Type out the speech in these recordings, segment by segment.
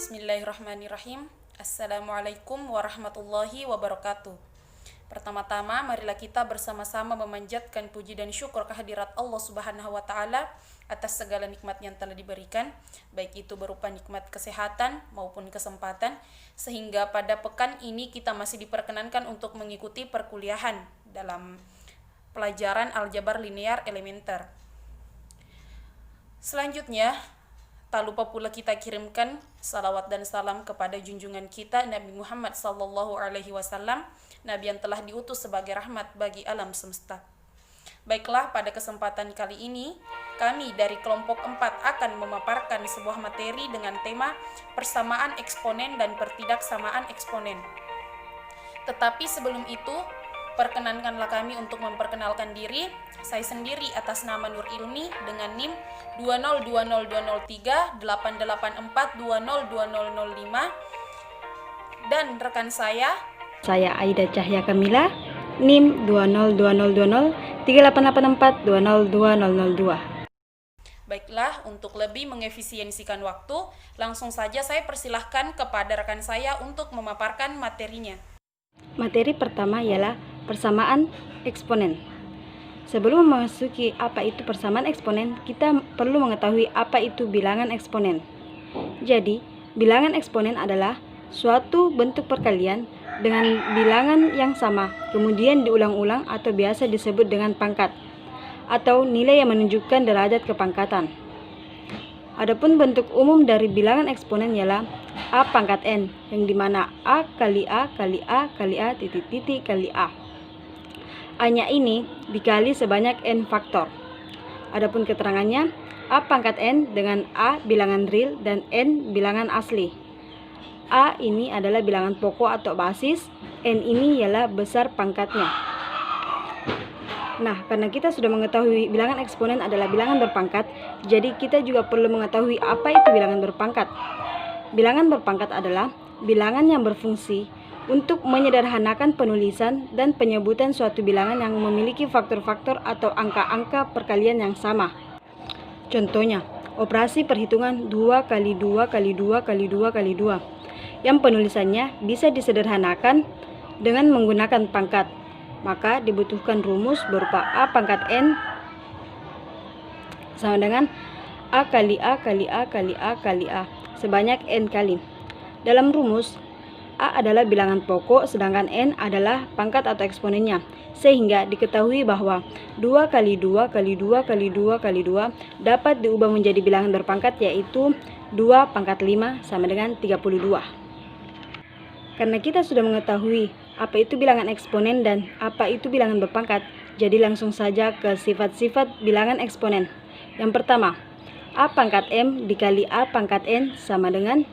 Bismillahirrahmanirrahim. Assalamualaikum warahmatullahi wabarakatuh. Pertama-tama, marilah kita bersama-sama memanjatkan puji dan syukur kehadirat Allah Subhanahu wa Ta'ala atas segala nikmat yang telah diberikan, baik itu berupa nikmat kesehatan maupun kesempatan, sehingga pada pekan ini kita masih diperkenankan untuk mengikuti perkuliahan dalam pelajaran aljabar linear elementer. Selanjutnya, tak lupa pula kita kirimkan salawat dan salam kepada junjungan kita Nabi Muhammad SAW, Nabi yang telah diutus sebagai rahmat bagi alam semesta. Baiklah, pada kesempatan kali ini kami dari kelompok 4 akan memaparkan sebuah materi dengan tema persamaan eksponen dan pertidaksamaan eksponen. Tetapi sebelum itu, perkenankanlah kami untuk memperkenalkan diri. Saya sendiri atas nama Nur Ilmi dengan NIM 2020203-884202005, dan rekan saya Aida Cahya Kamila, NIM 202203884202002. Baiklah, untuk lebih mengefisiensikan waktu, langsung saja saya persilahkan kepada rekan saya untuk memaparkan materinya. Materi pertama ialah persamaan eksponen. Sebelum memasuki apa itu persamaan eksponen, kita perlu mengetahui apa itu bilangan eksponen. Jadi, bilangan eksponen adalah suatu bentuk perkalian dengan bilangan yang sama, kemudian diulang-ulang atau biasa disebut dengan pangkat, atau nilai yang menunjukkan derajat kepangkatan. Adapun bentuk umum dari bilangan eksponen ialah A pangkat N, yang dimana A kali A kali A kali A titik-titik kali A. A-nya ini dikali sebanyak N faktor. Adapun keterangannya, A pangkat N dengan A bilangan real dan N bilangan asli. A ini adalah bilangan pokok atau basis, N ini ialah besar pangkatnya. Nah, karena kita sudah mengetahui bilangan eksponen adalah bilangan berpangkat, jadi kita juga perlu mengetahui apa itu bilangan berpangkat. Bilangan berpangkat adalah bilangan yang berfungsi untuk menyederhanakan penulisan dan penyebutan suatu bilangan yang memiliki faktor-faktor atau angka-angka perkalian yang sama. Contohnya, operasi perhitungan 2 kali 2 kali 2 kali 2 kali 2, yang penulisannya bisa disederhanakan dengan menggunakan pangkat. Maka dibutuhkan rumus berupa A pangkat N sama dengan A kali A kali A kali A kali A sebanyak N kali. Dalam rumus, A adalah bilangan pokok sedangkan N adalah pangkat atau eksponennya, sehingga diketahui bahwa 2 kali 2 kali 2 kali 2 kali 2 dapat diubah menjadi bilangan berpangkat, yaitu 2 pangkat 5 sama dengan 32. Karena kita sudah mengetahui apa itu bilangan eksponen dan apa itu bilangan berpangkat, jadi langsung saja ke sifat-sifat bilangan eksponen. Yang pertama, A pangkat M dikali A pangkat N sama dengan,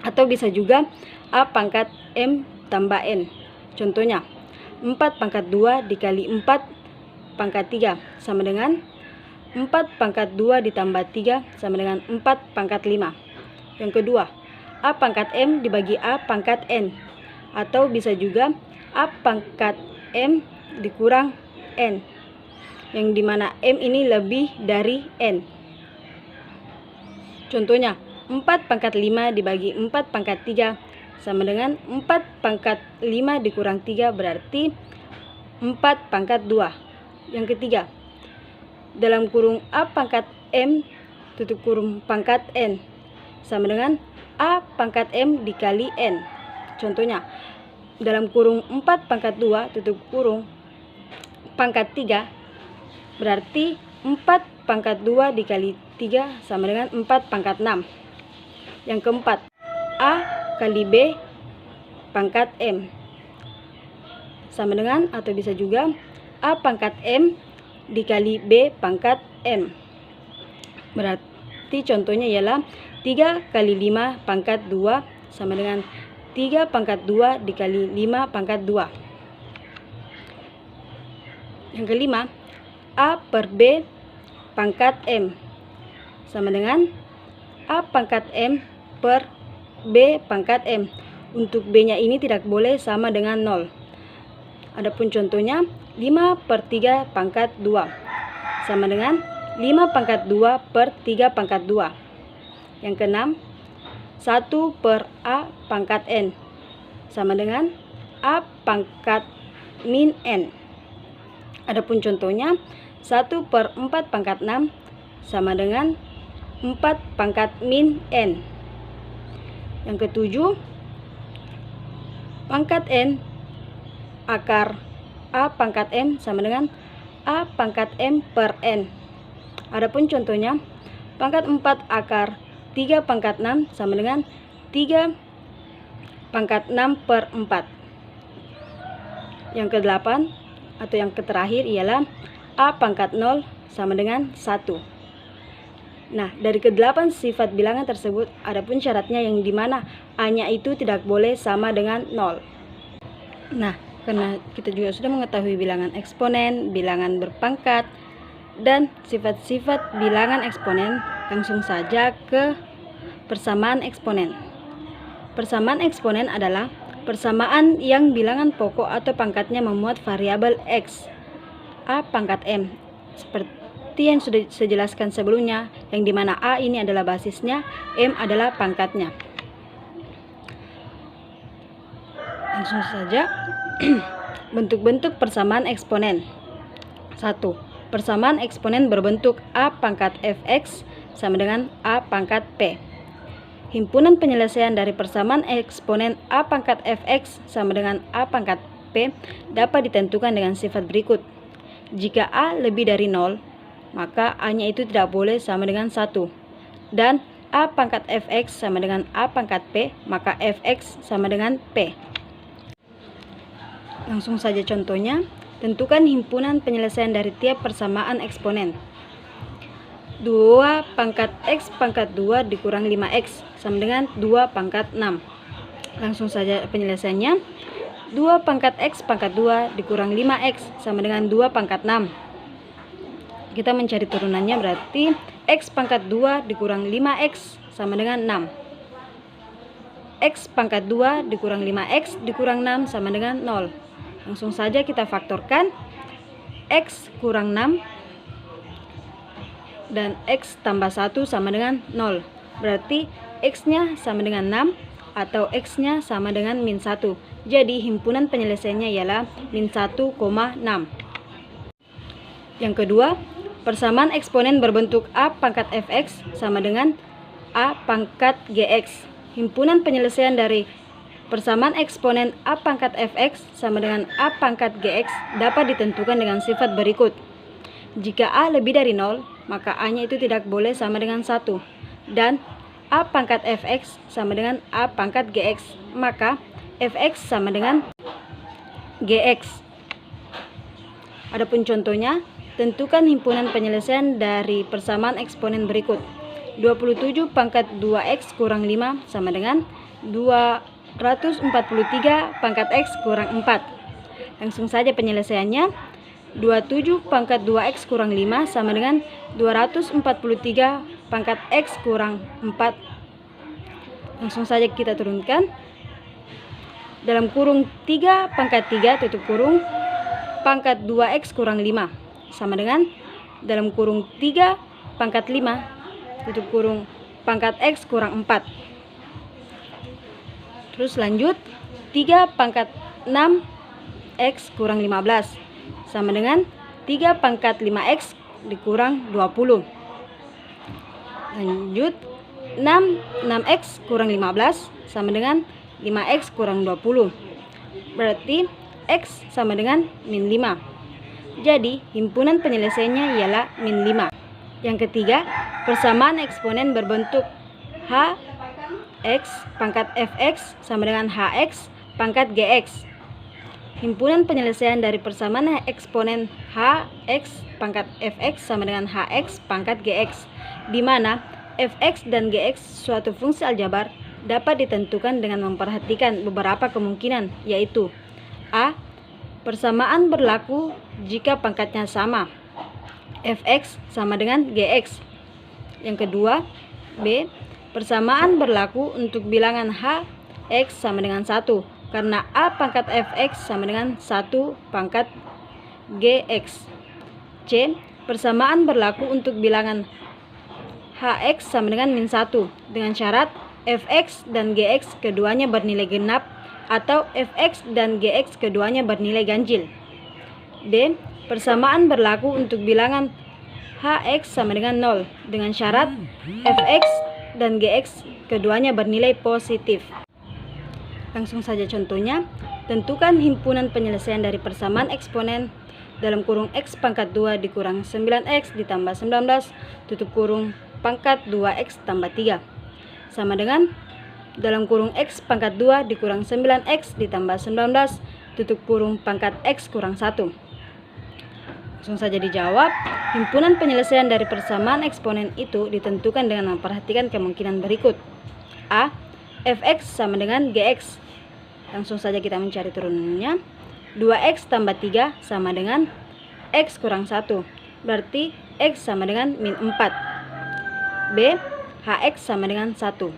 atau bisa juga A pangkat M tambah N. Contohnya, 4 pangkat 2 dikali 4 pangkat 3 sama dengan 4 pangkat 2 ditambah 3 sama dengan 4 pangkat 5. Yang kedua, A pangkat M dibagi A pangkat N, atau bisa juga A pangkat M dikurang N, yang dimana M ini lebih dari N. Contohnya, 4 pangkat 5 dibagi 4 pangkat 3 sama dengan 4 pangkat 5 dikurang 3 berarti 4 pangkat 2. Yang ketiga, dalam kurung A pangkat M tutup kurung pangkat N sama dengan A pangkat M dikali N. Contohnya, dalam kurung 4 pangkat 2 tutup kurung pangkat 3 berarti 4 pangkat 2 dikali 3 sama dengan 4 pangkat 6. Yang keempat, A kali B pangkat M sama dengan, atau bisa juga A pangkat M dikali B pangkat M. Berarti contohnya ialah 3 kali 5 pangkat 2 sama dengan 3 pangkat 2 dikali 5 pangkat 2. Yang kelima, A per B pangkat M sama dengan A pangkat M per B pangkat M. Untuk B-nya ini tidak boleh sama dengan 0. Adapun contohnya, 5 per 3 pangkat 2 sama dengan 5 pangkat 2 per 3 pangkat 2. Yang keenam, 1 per A pangkat N sama dengan A pangkat min N. Adapun contohnya 1 per 4 pangkat 6 sama dengan 4 pangkat min N. Yang ketujuh, pangkat N akar A pangkat M sama dengan A pangkat M per N. Adapun contohnya, pangkat 4 akar 3 pangkat 6 sama dengan 3 pangkat 6 per 4. Yang kedelapan atau yang terakhir ialah A pangkat 0 sama dengan 1. Nah, dari kedelapan sifat bilangan tersebut, adapun syaratnya yang dimana A-nya itu tidak boleh sama dengan 0. Nah, karena kita juga sudah mengetahui bilangan eksponen, bilangan berpangkat, dan sifat-sifat bilangan eksponen, langsung saja ke persamaan eksponen. Persamaan eksponen adalah persamaan yang bilangan pokok atau pangkatnya memuat variabel X, A pangkat M, seperti yang sudah saya jelaskan sebelumnya, yang dimana A ini adalah basisnya, M adalah pangkatnya. Langsung saja. Bentuk-bentuk persamaan eksponen. 1. Persamaan eksponen berbentuk A pangkat Fx sama dengan A pangkat P. Himpunan penyelesaian dari persamaan eksponen A pangkat Fx sama dengan A pangkat P dapat ditentukan dengan sifat berikut. Jika A lebih dari 0, maka A-nya itu tidak boleh sama dengan 1. Dan A pangkat Fx sama dengan A pangkat P, maka Fx sama dengan P. Langsung saja contohnya. Tentukan himpunan penyelesaian dari tiap persamaan eksponen. 2 pangkat X pangkat 2 dikurang 5X sama dengan 2 pangkat 6. Langsung saja penyelesaiannya. 2 pangkat X pangkat 2 dikurang 5X sama dengan 2 pangkat 6. Kita mencari turunannya, berarti X pangkat 2 dikurang 5X sama dengan 6. X pangkat 2 dikurang 5X dikurang 6 sama dengan 0. Langsung saja kita faktorkan. X kurang 6 dan X tambah 1 sama dengan 0. Berarti X-nya sama dengan 6 atau X-nya sama dengan min 1. Jadi himpunan penyelesaiannya ialah min 1,6. Yang kedua, persamaan eksponen berbentuk A pangkat Fx sama dengan A pangkat Gx. Himpunan penyelesaian dari persamaan eksponen A pangkat Fx sama dengan A pangkat Gx dapat ditentukan dengan sifat berikut. Jika A lebih dari 0, maka A-nya itu tidak boleh sama dengan 1. Dan A pangkat Fx sama dengan A pangkat Gx, maka Fx sama dengan Gx. Adapun contohnya, tentukan himpunan penyelesaian dari persamaan eksponen berikut. 27 pangkat 2x kurang 5 sama dengan 243 pangkat x kurang 4. Langsung saja penyelesaiannya. 27 pangkat 2x kurang 5 sama dengan 243 pangkat x kurang 4. Langsung saja kita turunkan. Dalam kurung 3 pangkat 3 tutup kurung pangkat 2x kurang 5 sama dengan dalam kurung 3 pangkat 5 tutup kurung pangkat x kurang 4. Terus lanjut, 3 pangkat 6 X kurang 15 sama dengan 3 pangkat 5X dikurang 20. Lanjut, 6X kurang 15 sama dengan 5X kurang 20. Berarti X sama dengan min 5. Jadi himpunan penyelesaiannya ialah min 5. Yang ketiga, persamaan eksponen berbentuk H X pangkat Fx sama dengan Hx pangkat Gx. Himpunan penyelesaian dari persamaan eksponen Hx pangkat Fx sama dengan Hx pangkat Gx, di mana Fx dan Gx suatu fungsi aljabar dapat ditentukan dengan memperhatikan beberapa kemungkinan, yaitu A. Persamaan berlaku jika pangkatnya sama, Fx sama dengan Gx. Yang kedua, B. Persamaan berlaku untuk bilangan H, X sama dengan 1, karena A pangkat Fx sama dengan 1 pangkat Gx. C. Persamaan berlaku untuk bilangan Hx sama dengan min 1, dengan syarat fx dan gx keduanya bernilai genap atau fx dan gx keduanya bernilai ganjil. D. Persamaan berlaku untuk bilangan hx sama dengan 0 dengan syarat fx dan gx keduanya bernilai positif. Langsung saja contohnya. Tentukan himpunan penyelesaian dari persamaan eksponen dalam kurung x pangkat 2 dikurang 9x ditambah 19 tutup kurung pangkat 2x tambah 3 sama dengan dalam kurung x pangkat 2 dikurang 9x ditambah 19 tutup kurung pangkat x kurang 1. Langsung saja dijawab. Himpunan penyelesaian dari persamaan eksponen itu ditentukan dengan memperhatikan kemungkinan berikut. A. Fx sama dengan Gx. Langsung saja kita mencari turunannya. 2x tambah 3 sama dengan x kurang 1. Berarti x sama dengan min 4. B. Hx sama dengan 1.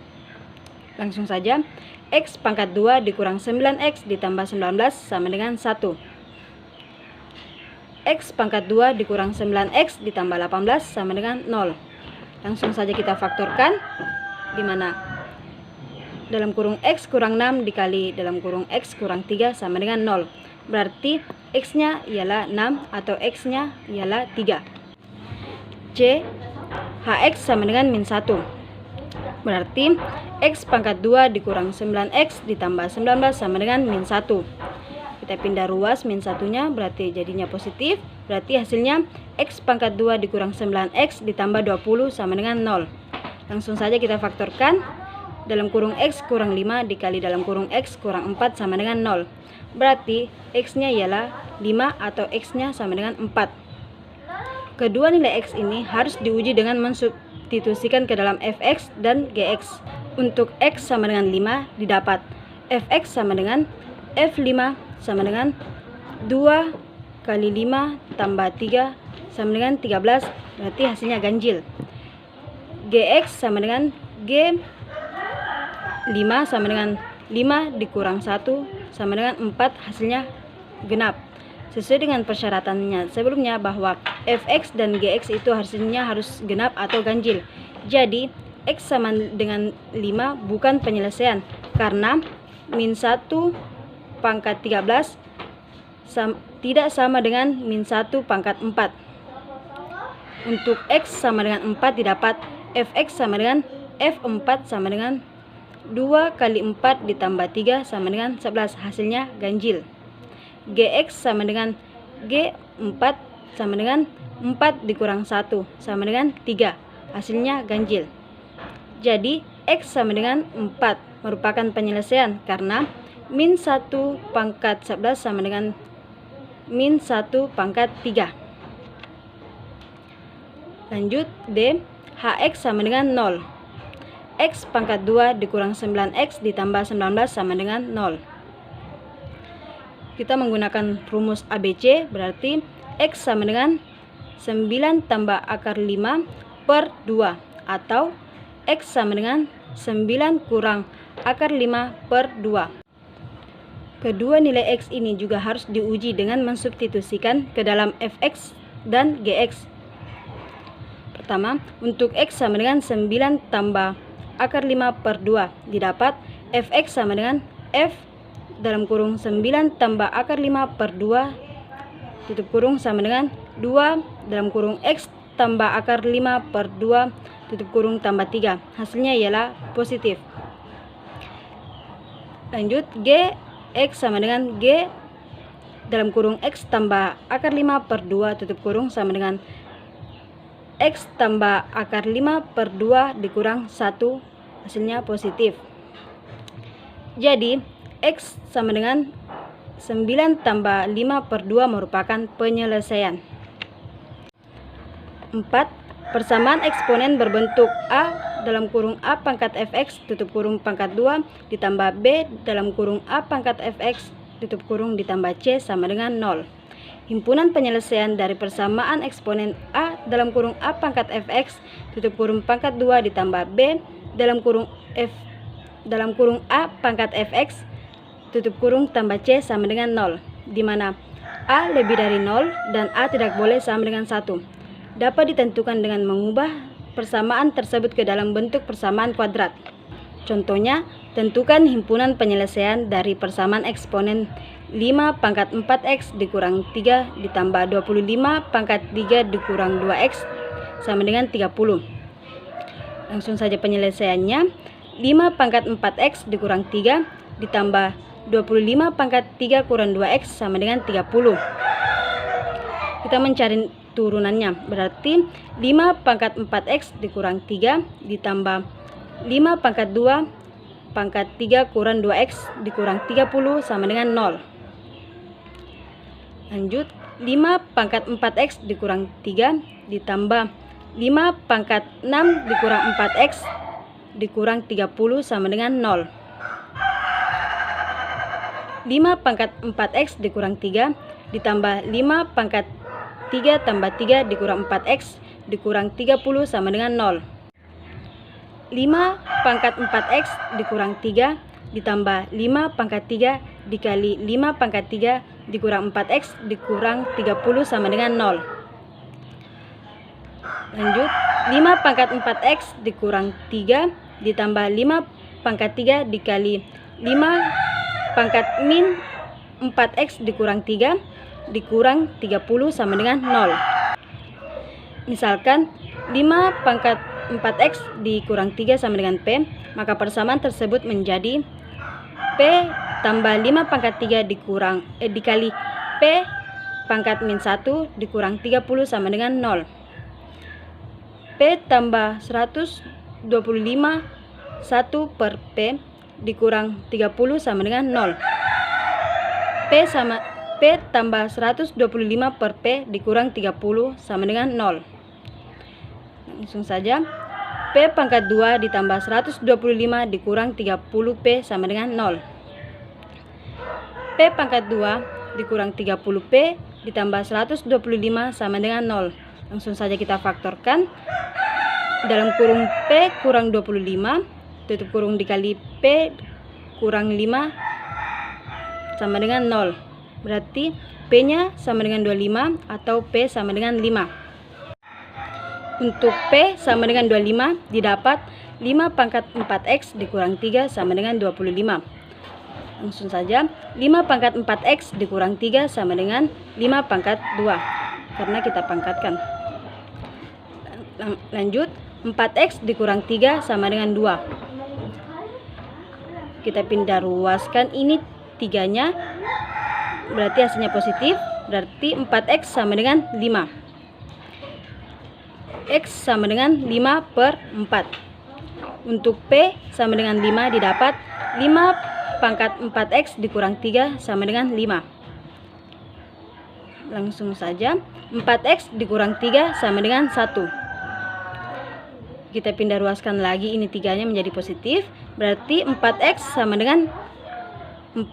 Langsung saja. X pangkat 2 dikurang 9x ditambah 19 sama dengan 1. X pangkat 2 dikurang 9x ditambah 18 sama dengan 0. Langsung saja kita faktorkan, di mana dalam kurung x kurang 6 dikali dalam kurung x kurang 3 sama dengan 0. Berarti x-nya ialah 6 atau x-nya ialah 3. C. Hx sama dengan min 1. Berarti x pangkat 2 dikurang 9x ditambah 19 sama dengan min 1. Kita pindah ruas min 1-nya, berarti jadinya positif. Berarti hasilnya x pangkat 2 dikurang 9x ditambah 20 sama dengan 0. Langsung saja kita faktorkan. Dalam kurung x kurang 5 dikali dalam kurung x kurang 4 sama dengan 0. Berarti x-nya ialah 5 atau x-nya sama dengan 4. Kedua nilai x ini harus diuji dengan mensubstitusikan ke dalam fx dan gx. Untuk x sama dengan 5 didapat fx sama dengan f5 sama dengan 2 kali 5 tambah 3 sama dengan 13. Berarti hasilnya ganjil. Gx sama dengan g 5 sama dengan 5 dikurang 1 sama dengan 4, hasilnya genap. Sesuai dengan persyaratannya sebelumnya bahwa fx dan gx itu hasilnya harus genap atau ganjil. Jadi x sama dengan 5 bukan penyelesaian karena min 1 pangkat 13 tidak sama dengan min 1 pangkat 4. Untuk x sama dengan 4 didapat fx sama dengan f4 sama dengan 2 kali 4 ditambah 3 sama dengan 11, hasilnya ganjil. Gx sama dengan G4 sama dengan 4 dikurang 1 sama dengan 3, hasilnya ganjil. Jadi x sama dengan 4 merupakan penyelesaian karena min 1 pangkat 11 sama dengan min 1 pangkat 3. Lanjut D. Hx sama dengan 0. X pangkat 2 dikurang 9x ditambah 19 sama dengan 0. Kita menggunakan rumus ABC, berarti x sama dengan 9 tambah akar 5 per 2 atau x sama dengan 9 kurang akar 5 per 2. Kedua nilai x ini juga harus diuji dengan mensubstitusikan ke dalam fx dan gx. Pertama, untuk x sama dengan 9 tambah akar 5 per 2 didapat fx sama dengan f dalam kurung 9 tambah akar 5 per 2 tutup kurung sama dengan 2 dalam kurung x tambah akar 5 per 2 tutup kurung tambah 3. Hasilnya ialah positif. Lanjut g x sama dengan g dalam kurung x tambah akar 5 per 2 tutup kurung sama dengan x tambah akar 5 per 2 dikurang 1, hasilnya positif. Jadi x sama dengan 9 tambah 5 per 2 merupakan penyelesaian. 4. Persamaan eksponen berbentuk A dalam kurung A pangkat fx tutup kurung pangkat 2 ditambah B dalam kurung A pangkat fx tutup kurung ditambah C sama dengan 0. Himpunan penyelesaian dari persamaan eksponen A dalam kurung A pangkat fx tutup kurung pangkat 2 ditambah B dalam kurung A pangkat fx tutup kurung tambah C sama dengan 0, di mana A lebih dari 0 dan A tidak boleh sama dengan 1. Dapat ditentukan dengan mengubah persamaan tersebut ke dalam bentuk persamaan kuadrat. Contohnya, tentukan himpunan penyelesaian dari persamaan eksponen 5 pangkat 4x dikurang 3 ditambah 25 pangkat 3 dikurang 2x sama dengan 30. Langsung saja penyelesaiannya. 5 pangkat 4x dikurang 3 ditambah 25 pangkat 3 kurang 2x sama dengan 30. Kita mencari turunannya. Berarti 5 pangkat 4x dikurang 3 ditambah 5 pangkat 2 pangkat 3 kurang 2x dikurang 30 sama dengan 0. Lanjut, 5 pangkat 4x dikurang 3 ditambah 5 pangkat 6 dikurang 4x dikurang 30 sama dengan 0. 5 pangkat 4x dikurang 3 ditambah 5 pangkat 3 tambah 3 dikurang 4x dikurang 30 sama dengan 0. 5 pangkat 4x dikurang 3 ditambah 5 pangkat 3 dikali 5 pangkat 3 dikurang 4x dikurang 30 sama dengan 0. Lanjut, 5 pangkat 4x dikurang 3 ditambah 5 pangkat 3 dikali 5 pangkat min 4x dikurang 3 dikurang 30 sama dengan 0. Misalkan 5 pangkat 4x dikurang 3 sama dengan P, maka persamaan tersebut menjadi P tambah 5 pangkat 3 dikali P pangkat min 1 dikurang 30 sama dengan 0. P tambah 125 1 per P dikurang 30 sama dengan 0. P tambah 125 per P dikurang 30 sama dengan 0. Langsung saja, P pangkat 2 ditambah 125 dikurang 30P sama dengan 0. P pangkat 2 dikurang 30P ditambah 125 sama dengan 0. Langsung saja kita faktorkan. Dalam kurung P kurang 25, tutup kurung dikali P kurang 5 sama dengan 0. Berarti P-nya sama dengan 25 atau P sama dengan 5. Untuk P sama dengan 25 didapat 5 pangkat 4x dikurang 3 sama dengan 25. Langsung saja, 5 pangkat 4x dikurang 3 sama dengan 5 pangkat 2 karena kita pangkatkan. Lanjut, 4x dikurang 3 sama dengan 2. Kita pindah ruaskan ini 3-nya, berarti hasilnya positif, berarti 4x sama dengan 5. X sama dengan 5 per 4. Untuk P sama dengan 5 didapat 5 pangkat 4x dikurang 3 sama dengan 5. Langsung saja, 4x dikurang 3 sama dengan 1. Kita pindah ruaskan lagi ini 3-nya menjadi positif, berarti 4x sama dengan 4.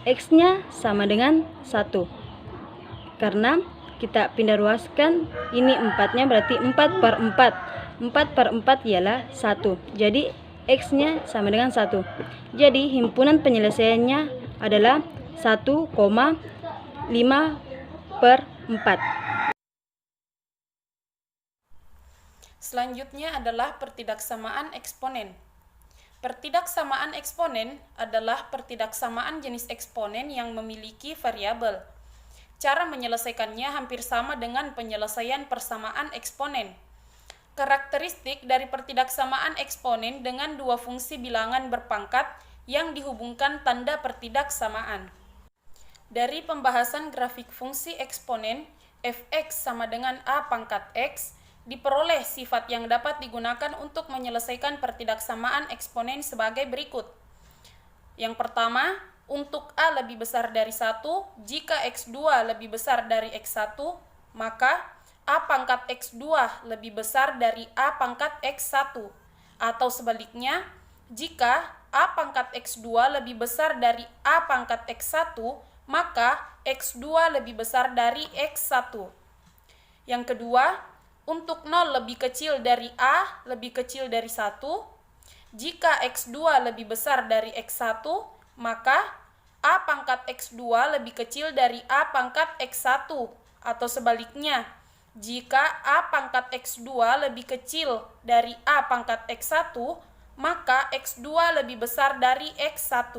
X-nya sama dengan 1. Karena kita pindah ruaskan ini 4-nya, berarti 4 per 4. 4 per 4 ialah 1. Jadi X-nya sama dengan 1. Jadi himpunan penyelesaiannya adalah 1,5 per 4. Selanjutnya adalah pertidaksamaan eksponen. Pertidaksamaan eksponen adalah pertidaksamaan jenis eksponen yang memiliki variabel. Cara menyelesaikannya hampir sama dengan penyelesaian persamaan eksponen. Karakteristik dari pertidaksamaan eksponen dengan dua fungsi bilangan berpangkat yang dihubungkan tanda pertidaksamaan. Dari pembahasan grafik fungsi eksponen, fx sama dengan a pangkat x, diperoleh sifat yang dapat digunakan untuk menyelesaikan pertidaksamaan eksponen sebagai berikut. Yang pertama, untuk A lebih besar dari 1, jika X2 lebih besar dari X1, maka A pangkat X2 lebih besar dari A pangkat X1. Atau sebaliknya, jika A pangkat X2 lebih besar dari A pangkat X1, maka X2 lebih besar dari X1. Yang kedua, untuk 0 lebih kecil dari A lebih kecil dari 1, jika X2 lebih besar dari X1, maka A pangkat X2 lebih kecil dari A pangkat X1. Atau sebaliknya, jika A pangkat X2 lebih kecil dari A pangkat X1, maka X2 lebih besar dari X1.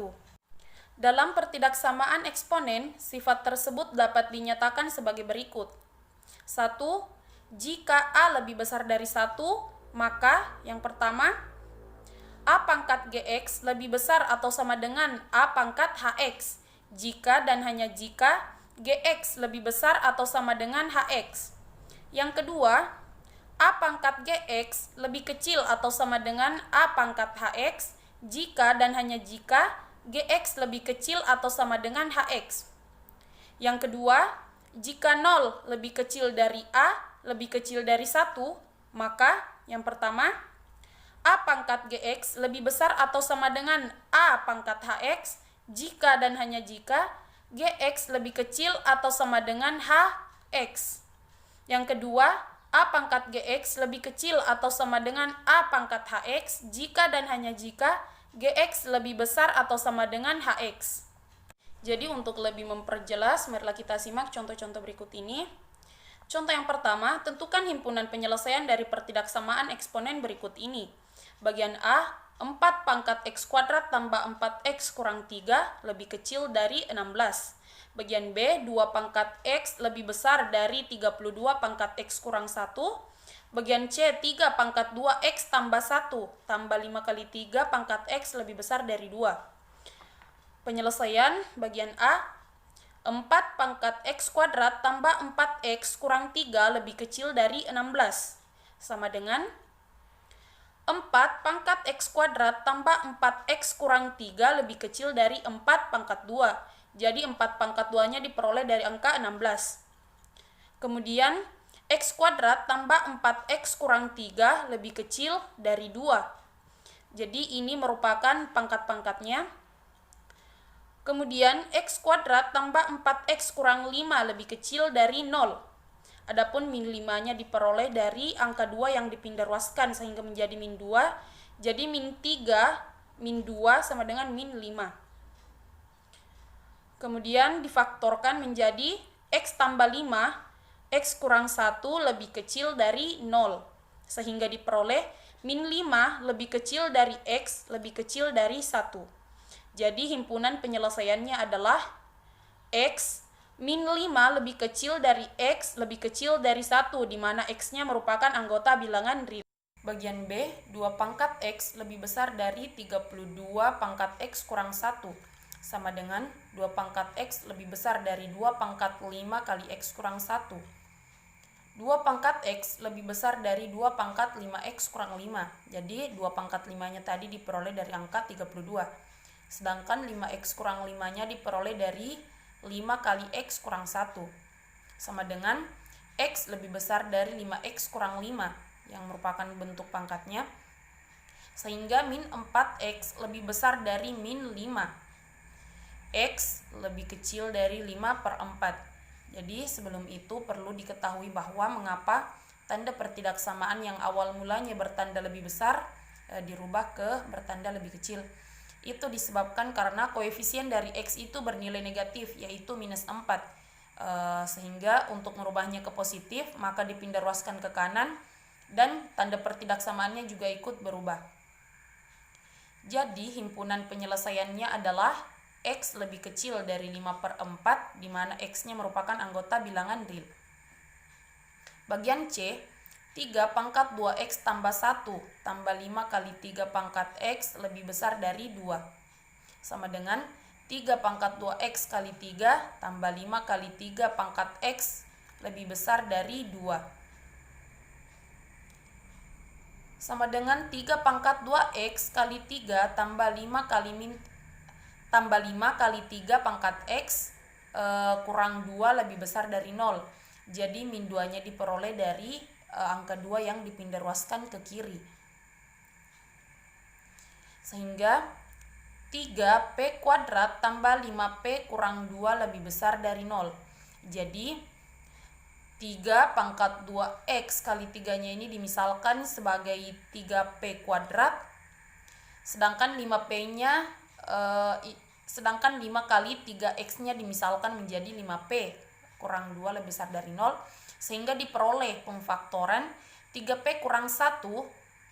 Dalam pertidaksamaan eksponen, sifat tersebut dapat dinyatakan sebagai berikut. 1. Jika A lebih besar dari 1, maka yang pertama, A pangkat GX lebih besar atau sama dengan A pangkat HX, jika dan hanya jika GX lebih besar atau sama dengan HX. Yang kedua, A pangkat GX lebih kecil atau sama dengan A pangkat HX, jika dan hanya jika GX lebih kecil atau sama dengan HX. Yang kedua, jika 0 lebih kecil dari A lebih kecil dari 1, maka yang pertama, A pangkat GX lebih besar atau sama dengan A pangkat HX, jika dan hanya jika GX lebih kecil atau sama dengan HX. Yang kedua, A pangkat GX lebih kecil atau sama dengan A pangkat HX, jika dan hanya jika GX lebih besar atau sama dengan HX. Jadi untuk lebih memperjelas, marilah kita simak contoh-contoh berikut ini. Contoh yang pertama, tentukan himpunan penyelesaian dari pertidaksamaan eksponen berikut ini. Bagian A, 4 pangkat X kuadrat tambah 4X kurang 3 lebih kecil dari 16. Bagian B, 2 pangkat X lebih besar dari 32 pangkat X kurang 1. Bagian C, 3 pangkat 2X tambah 1 tambah 5 kali 3 pangkat X lebih besar dari 2. Penyelesaian bagian A, 4 pangkat X kuadrat tambah 4X kurang 3 lebih kecil dari 16. Sama dengan 4 pangkat X kuadrat tambah 4X kurang 3 lebih kecil dari 4 pangkat 2. Jadi 4 pangkat 2-nya diperoleh dari angka 16. Kemudian X kuadrat tambah 4X kurang 3 lebih kecil dari 2. Jadi ini merupakan pangkat-pangkatnya. Kemudian X kuadrat tambah 4X kurang 5 lebih kecil dari 0. Adapun min 5-nya diperoleh dari angka 2 yang dipindah ruaskan sehingga menjadi min 2. Jadi min 3, min 2 sama dengan min 5. Kemudian difaktorkan menjadi X tambah 5, X kurang 1 lebih kecil dari 0. Sehingga diperoleh min 5 lebih kecil dari X lebih kecil dari 1. Jadi himpunan penyelesaiannya adalah X min 5 lebih kecil dari X lebih kecil dari 1, di mana X-nya merupakan anggota bilangan real. Bagian B, 2 pangkat X lebih besar dari 32 pangkat X kurang 1. Sama dengan 2 pangkat X lebih besar dari 2 pangkat 5 kali X kurang 1. 2 pangkat X lebih besar dari 2 pangkat 5X kurang 5. Jadi 2 pangkat 5-nya tadi diperoleh dari angka 32. Sedangkan 5X kurang 5-nya diperoleh dari 5 kali X kurang 1. Sama dengan X lebih besar dari 5X kurang 5 yang merupakan bentuk pangkatnya. Sehingga min 4X lebih besar dari min 5. X lebih kecil dari 5 per 4. Jadi sebelum itu perlu diketahui bahwa mengapa tanda pertidaksamaan yang awal mulanya bertanda lebih besar dirubah ke bertanda lebih kecil. Itu disebabkan karena koefisien dari X itu bernilai negatif, yaitu minus 4. Sehingga untuk merubahnya ke positif maka dipindah ruaskan ke kanan dan tanda pertidaksamaannya juga ikut berubah. Jadi himpunan penyelesaiannya adalah X lebih kecil dari 5 per 4, di mana X-nya merupakan anggota bilangan real. Bagian C, 3 pangkat 2X tambah 1 tambah 5 kali 3 pangkat X lebih besar dari 2. Sama dengan 3 pangkat 2X kali 3 tambah 5 kali 3 pangkat X lebih besar dari 2. Sama dengan 3 pangkat 2X kali 3 tambah 5 kali 3 pangkat X kurang 2 lebih besar dari 0. Jadi min 2-nya diperoleh dari angka 2 yang dipindah ruaskan ke kiri. Sehingga 3P kuadrat tambah 5P kurang 2 lebih besar dari 0. Jadi 3 pangkat 2X kali 3-nya ini dimisalkan sebagai 3P kuadrat. Sedangkan 5P-nya sedangkan 5 kali 3X-nya dimisalkan menjadi 5P kurang 2 lebih besar dari 0, sehingga diperoleh pemfaktoran 3P kurang 1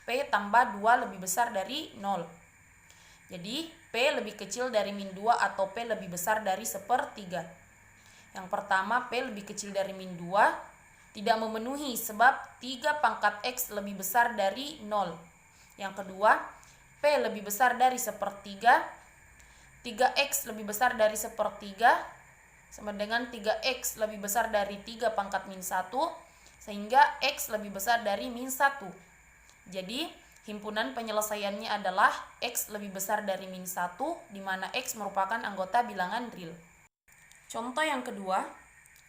P tambah 2 lebih besar dari 0. Jadi P lebih kecil dari min 2 atau P lebih besar dari 1/3. Yang pertama, P lebih kecil dari min 2 tidak memenuhi sebab 3 pangkat X lebih besar dari 0. Yang kedua, P lebih besar dari 1/3, 3X lebih besar dari 1/3 sama dengan 3X lebih besar dari 3 pangkat min 1, sehingga X lebih besar dari min 1. Jadi himpunan penyelesaiannya adalah X lebih besar dari min 1, di mana X merupakan anggota bilangan real. Contoh yang kedua,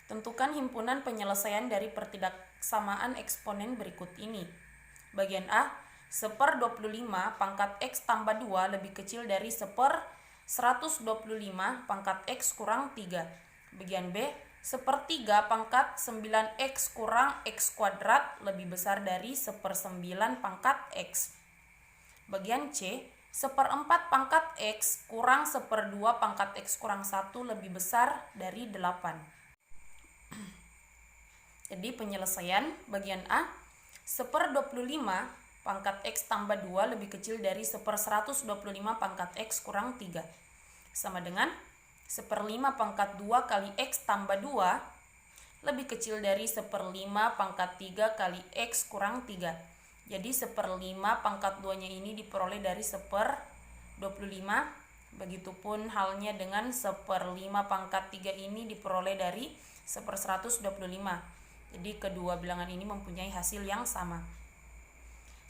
tentukan himpunan penyelesaian dari pertidaksamaan eksponen berikut ini. Bagian A, 1/25 pangkat X tambah 2 lebih kecil dari 1/125 pangkat X kurang 3. Bagian B, 1/3 pangkat 9X kurang X kuadrat lebih besar dari 1/9 pangkat X. Bagian C, 1/4 pangkat X kurang 1/2 pangkat X kurang 1 lebih besar dari 8. Jadi penyelesaian bagian A, 1/25 pangkat X tambah 2 lebih kecil dari 1/125 pangkat X kurang 3. Sama dengan 1/5 pangkat 2 kali X tambah 2 lebih kecil dari 1/5 pangkat 3 kali X kurang 3. Jadi 1/5 pangkat 2-nya ini diperoleh dari 1/25. Begitupun halnya dengan 1/5 pangkat 3 ini diperoleh dari 1/125. Jadi kedua bilangan ini mempunyai hasil yang sama.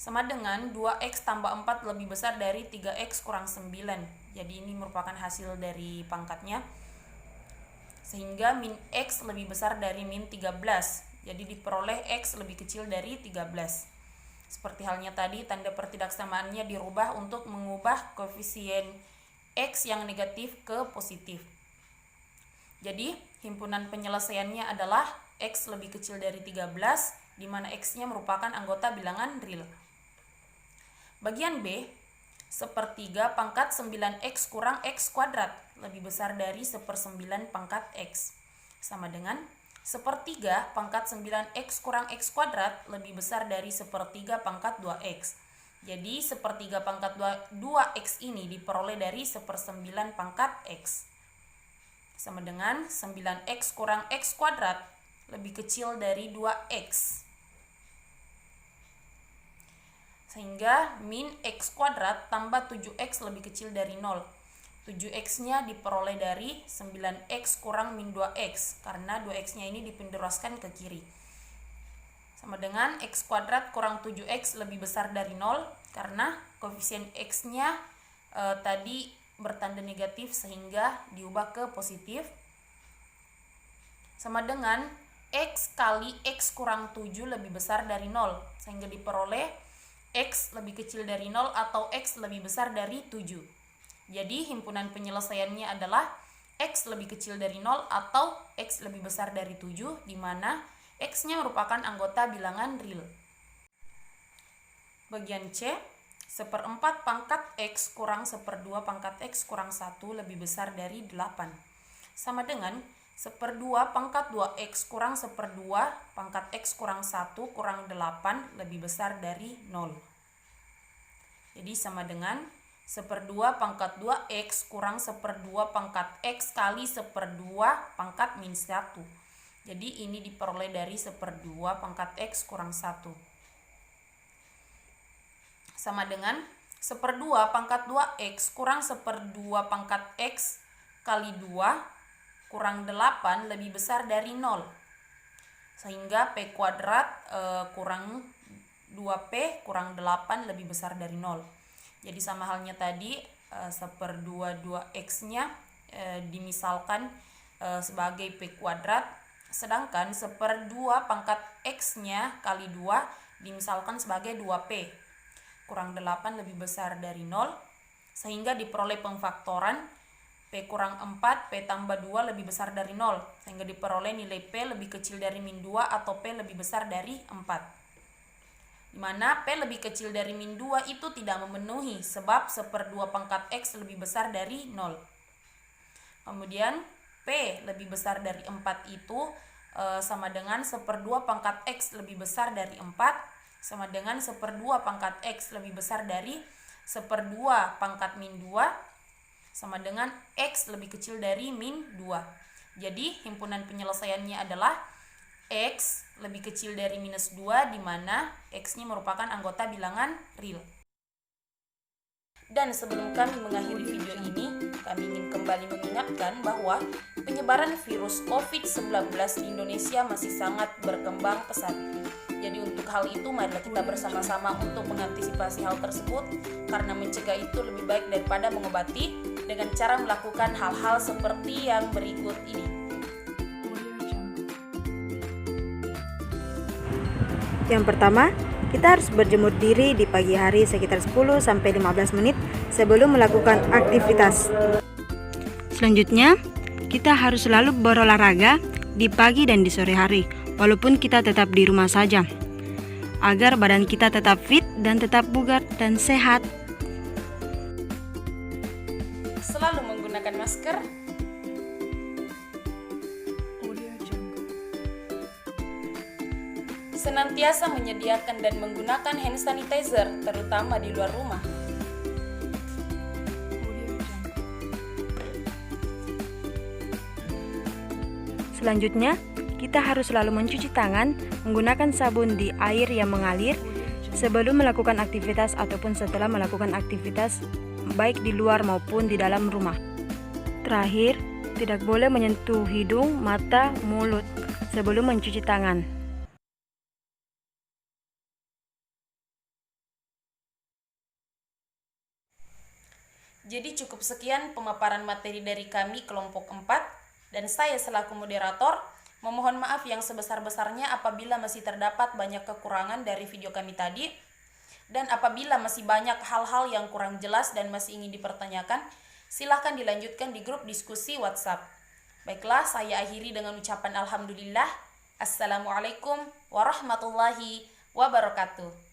Sama dengan 2X tambah 4 lebih besar dari 3X kurang 9. Jadi ini merupakan hasil dari pangkatnya. Sehingga min X lebih besar dari min 13. Jadi diperoleh X lebih kecil dari 13. Seperti halnya tadi, tanda pertidaksamaannya dirubah untuk mengubah koefisien X yang negatif ke positif. Jadi himpunan penyelesaiannya adalah X lebih kecil dari 13, di mana X-nya merupakan anggota bilangan real. Bagian B, 1/3 pangkat 9X kurang X kuadrat lebih besar dari 1/9 pangkat X. Sama dengan 1/3 pangkat 9X kurang X kuadrat lebih besar dari 1/3 pangkat 2X. Jadi 1/3 pangkat 2X ini diperoleh dari 1/9 pangkat X. Sama dengan 9X kurang X kuadrat lebih kecil dari 2X. Sehingga min X kuadrat tambah 7X lebih kecil dari 0. 7X-nya diperoleh dari 9X kurang min 2X, karena 2X-nya ini dipinderaskan ke kiri. Sama dengan X kuadrat kurang 7X lebih besar dari 0, karena koefisien X-nya tadi bertanda negatif sehingga diubah ke positif. Sama dengan X kali X kurang 7 lebih besar dari 0, sehingga diperoleh X lebih kecil dari 0 atau X lebih besar dari 7. Jadi himpunan penyelesaiannya adalah X lebih kecil dari 0 atau X lebih besar dari 7, di mana X-nya merupakan anggota bilangan real. Bagian C, 1/4 pangkat X kurang 1/2 pangkat X kurang 1 lebih besar dari 8. Sama dengan 1/2 pangkat 2X kurang 1/2 pangkat X kurang 1 kurang 8 lebih besar dari 0. Jadi sama dengan 1/2 pangkat 2X kurang 1/2 pangkat X kali 1/2 pangkat min 1. Jadi ini diperoleh dari 1/2 pangkat X kurang 1. Sama dengan 1/2 pangkat 2X kurang 1/2 pangkat X kali 2 kurang 8 lebih besar dari 0. Sehingga P kuadrat kurang 2P kurang 8 lebih besar dari 0. Jadi sama halnya tadi, 1/2 2X-nya dimisalkan sebagai P kuadrat, sedangkan 1/2 pangkat X-nya kali 2 dimisalkan sebagai 2P kurang 8 lebih besar dari 0, sehingga diperoleh pemfaktoran P kurang 4, P tambah 2 lebih besar dari 0, sehingga diperoleh nilai P lebih kecil dari min 2 atau P lebih besar dari 4. Dimana P lebih kecil dari min 2 itu tidak memenuhi sebab 1/2 pangkat X lebih besar dari 0. Kemudian P lebih besar dari 4 itu sama dengan 1/2 pangkat X lebih besar dari 4, sama dengan 1/2 pangkat X lebih besar dari 1/2 pangkat min 2 sama dengan X lebih kecil dari min 2. Jadi himpunan penyelesaiannya adalah X lebih kecil dari minus 2, di mana X-nya merupakan anggota bilangan real. Dan sebelum kami mengakhiri video ini, kami ingin kembali mengingatkan bahwa penyebaran virus COVID-19 di Indonesia masih sangat berkembang pesat. Jadi untuk hal itu, marilah kita bersama-sama untuk mengantisipasi hal tersebut, karena mencegah itu lebih baik daripada mengobati, dengan cara melakukan hal-hal seperti yang berikut ini. Yang pertama, kita harus berjemur diri di pagi hari sekitar 10-15 menit sebelum melakukan aktivitas. Selanjutnya, kita harus selalu berolahraga di pagi dan di sore hari, walaupun kita tetap di rumah saja, agar badan kita tetap fit dan tetap bugar dan sehat. Selalu menggunakan masker, senantiasa menyediakan dan menggunakan hand sanitizer, terutama di luar rumah. Selanjutnya, kita harus selalu mencuci tangan menggunakan sabun di air yang mengalir sebelum melakukan aktivitas ataupun setelah melakukan aktivitas, baik di luar maupun di dalam rumah. Terakhir, tidak boleh menyentuh hidung, mata, mulut sebelum mencuci tangan. Jadi cukup sekian pemaparan materi dari kami kelompok 4, dan saya selaku moderator memohon maaf yang sebesar-besarnya apabila masih terdapat banyak kekurangan dari video kami tadi, dan apabila masih banyak hal-hal yang kurang jelas dan masih ingin dipertanyakan, silahkan dilanjutkan di grup diskusi WhatsApp. Baiklah, saya akhiri dengan ucapan alhamdulillah. Assalamualaikum warahmatullahi wabarakatuh.